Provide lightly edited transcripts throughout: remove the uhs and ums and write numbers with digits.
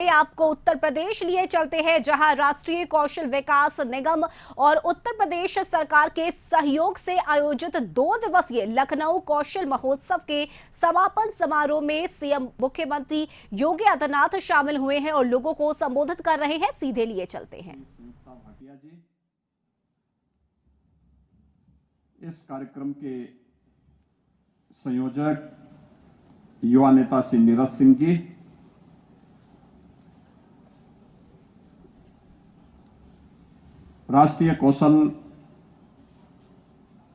आपको उत्तर प्रदेश लिए चलते हैं, जहां राष्ट्रीय कौशल विकास निगम और उत्तर प्रदेश सरकार के सहयोग से आयोजित 2 दिवसीय लखनऊ कौशल महोत्सव के समापन समारोह में सीएम मुख्यमंत्री योगी आदित्यनाथ शामिल हुए हैं और लोगों को संबोधित कर रहे हैं। सीधे लिए चलते हैं। इस कार्यक्रम के संयोजक युवा नेता श्री नीरज सिंह जी, राष्ट्रीय कौशल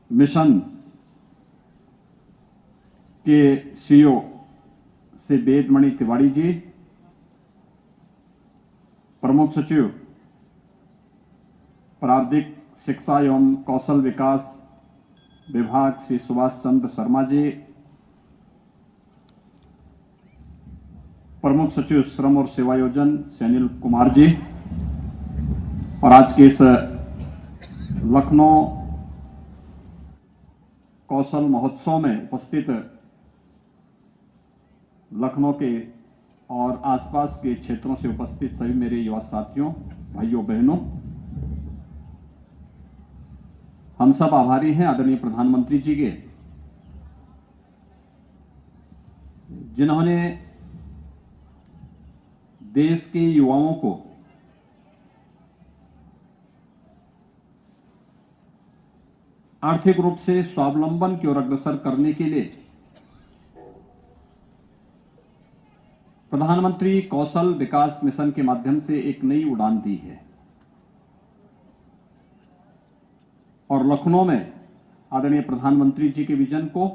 मिशन के सीईओ श्री वेदमणि तिवारी जी, प्रमुख सचिव प्रारंभिक शिक्षा एवं कौशल विकास विभाग श्री सुभाष चंद्र शर्मा जी, प्रमुख सचिव श्रम और सेवायोजन श्री अनिल कुमार जी, और आज के इस लखनऊ कौशल महोत्सव में उपस्थित लखनऊ के और आसपास के क्षेत्रों से उपस्थित सभी मेरे युवा साथियों, भाइयों बहनों, हम सब आभारी हैं आदरणीय प्रधानमंत्री जी के, जिन्होंने देश के युवाओं को आर्थिक रूप से स्वावलंबन की ओर अग्रसर करने के लिए प्रधानमंत्री कौशल विकास मिशन के माध्यम से एक नई उड़ान दी है। और लखनऊ में आदरणीय प्रधानमंत्री जी के विजन को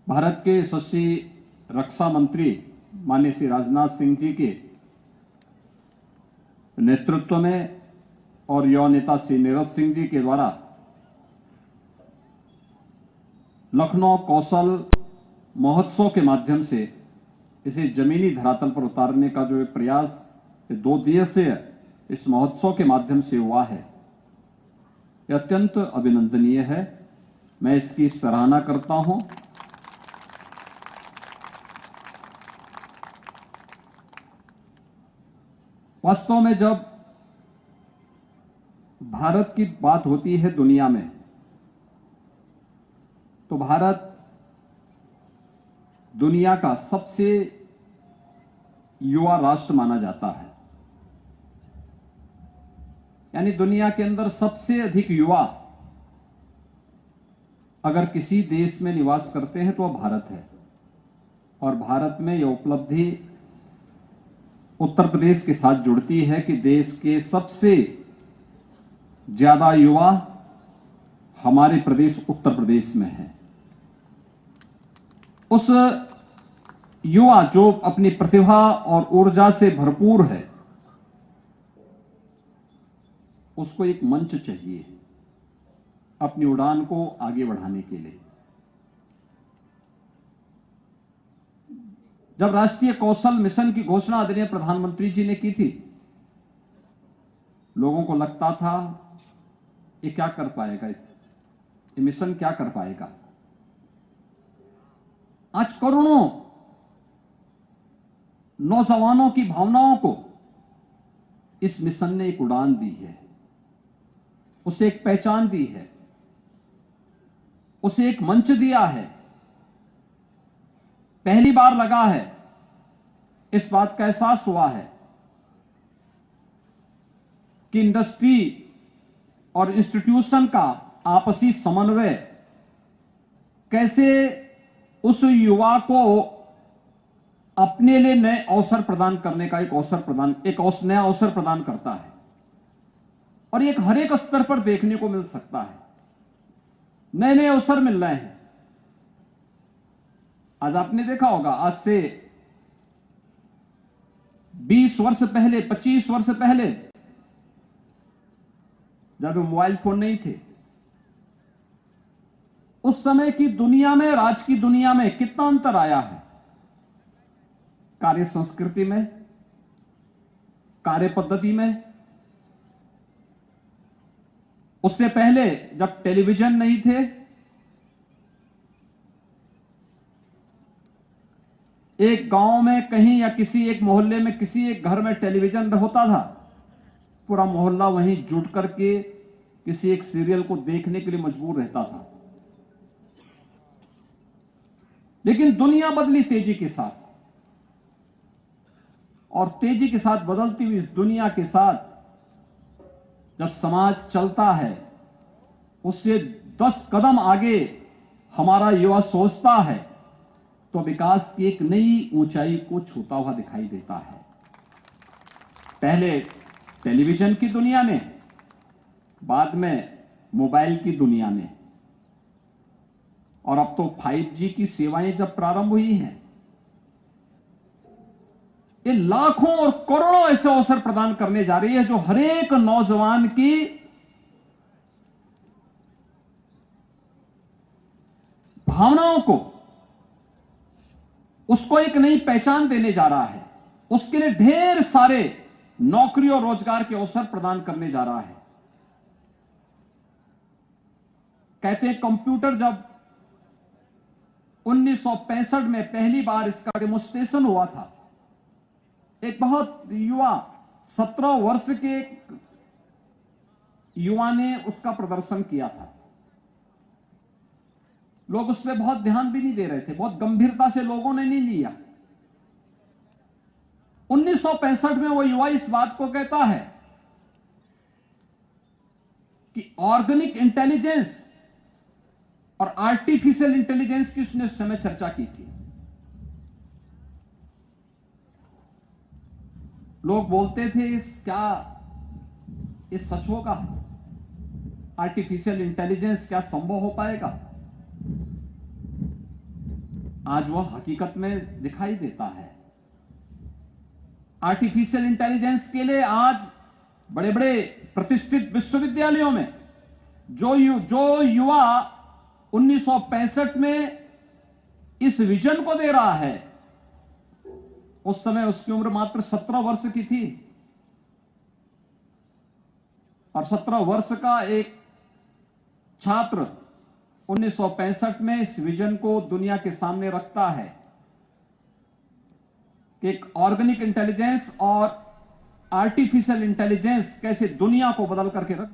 भारत के यशस्वी रक्षा मंत्री माननीय श्री राजनाथ सिंह जी के नेतृत्व में और युवा नेता श्री नीरज सिंह जी के द्वारा लखनऊ कौशल महोत्सव के माध्यम से इसे जमीनी धरातल पर उतारने का जो एक प्रयास 2 दिवसीय इस महोत्सव के माध्यम से हुआ है, यह अत्यंत अभिनंदनीय है। मैं इसकी सराहना करता हूं। वास्तव में जब भारत की बात होती है दुनिया में, तो भारत दुनिया का सबसे युवा राष्ट्र माना जाता है। यानी दुनिया के अंदर सबसे अधिक युवा अगर किसी देश में निवास करते हैं तो वह भारत है। और भारत में यह उपलब्धि उत्तर प्रदेश के साथ जुड़ती है कि देश के सबसे ज्यादा युवा हमारे प्रदेश उत्तर प्रदेश में है। उस युवा जो अपनी प्रतिभा और ऊर्जा से भरपूर है, उसको एक मंच चाहिए अपनी उड़ान को आगे बढ़ाने के लिए। जब राष्ट्रीय कौशल मिशन की घोषणा आदरणीय प्रधानमंत्री जी ने की थी, लोगों को लगता था ये क्या कर पाएगा, ये मिशन क्या कर पाएगा। आज करोड़ों नौजवानों की भावनाओं को इस मिशन ने एक उड़ान दी है, उसे एक पहचान दी है, उसे एक मंच दिया है। पहली बार लगा है, इस बात का एहसास हुआ है कि इंडस्ट्री और इंस्टीट्यूशन का आपसी समन्वय कैसे उस युवा को अपने लिए नए अवसर प्रदान करने का एक नया अवसर प्रदान करता है। और ये हर एक स्तर पर देखने को मिल सकता है, नए नए अवसर मिल रहे हैं। आज आपने देखा होगा, आज से 20 वर्ष पहले, 25 वर्ष पहले, जब मोबाइल फोन नहीं थे, उस समय की दुनिया में और आज की दुनिया में कितना अंतर आया है। कार्य संस्कृति में, कार्य पद्धति में। उससे पहले जब टेलीविजन नहीं थे, एक गांव में कहीं या किसी एक मोहल्ले में किसी एक घर में टेलीविजन होता था, पूरा मोहल्ला वहीं जुट करके किसी एक सीरियल को देखने के लिए मजबूर रहता था। लेकिन दुनिया बदली तेजी के साथ, और तेजी के साथ बदलती हुई इस दुनिया के साथ जब समाज चलता है, उससे 10 कदम आगे हमारा युवा सोचता है, तो विकास की एक नई ऊंचाई को छूता हुआ दिखाई देता है। पहले टेलीविजन की दुनिया में, बाद में मोबाइल की दुनिया में, और अब तो 5G की सेवाएं जब प्रारंभ हुई हैं, ये लाखों और करोड़ों ऐसे अवसर प्रदान करने जा रही है जो हर एक नौजवान की भावनाओं को, उसको एक नई पहचान देने जा रहा है। उसके लिए ढेर सारे नौकरी और रोजगार के अवसर प्रदान करने जा रहा है। कहते हैं कंप्यूटर जब 1965 में पहली बार इसका डेमोन्स्ट्रेशन हुआ था, एक बहुत युवा 17 वर्ष के युवा ने उसका प्रदर्शन किया था। लोग उस पर बहुत ध्यान भी नहीं दे रहे थे, बहुत गंभीरता से लोगों ने नहीं लिया। 1965 में वो युवा इस बात को कहता है कि ऑर्गेनिक इंटेलिजेंस और आर्टिफिशियल इंटेलिजेंस की उसने उस समय चर्चा की थी। लोग बोलते थे क्या ये सच होगा? आर्टिफिशियल इंटेलिजेंस क्या संभव हो पाएगा? आज वह हकीकत में दिखाई देता है। आर्टिफिशियल इंटेलिजेंस के लिए आज बड़े बड़े प्रतिष्ठित विश्वविद्यालयों में जो युवा 1965 में इस विजन को दे रहा है, उस समय उसकी उम्र मात्र 17 वर्ष की थी, और 17 वर्ष का एक छात्र 1965 में इस विजन को दुनिया के सामने रखता है कि एक ऑर्गेनिक इंटेलिजेंस और आर्टिफिशियल इंटेलिजेंस कैसे दुनिया को बदल करके रख